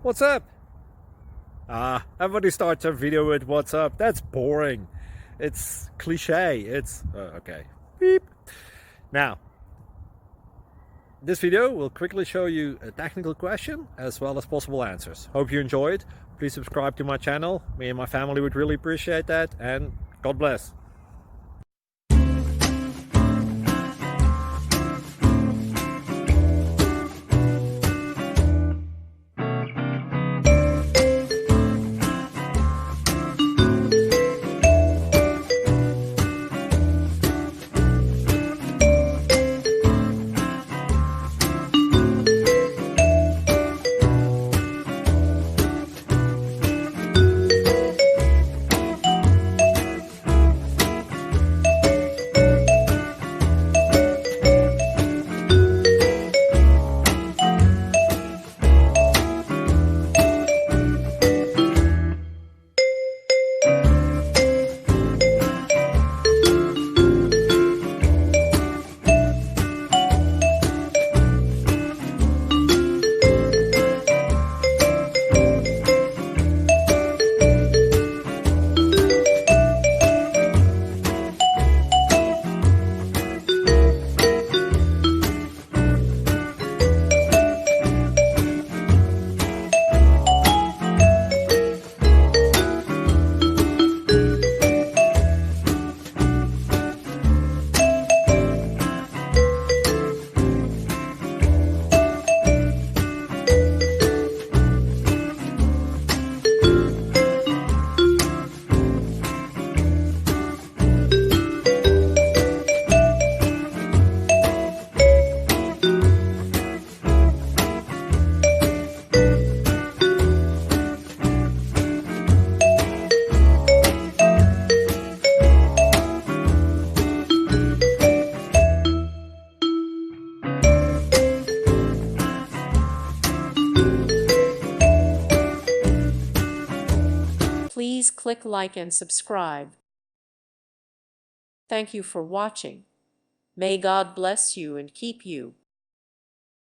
What's up? Everybody starts their video with what's up. That's boring. It's cliche. It's okay. Beep. Now, this video will quickly show you a technical question as well as possible answers. Hope you enjoyed. Please subscribe to my channel. Me and my family would really appreciate that, and God bless. Please click like and subscribe. Thank you for watching. May God bless you and keep you.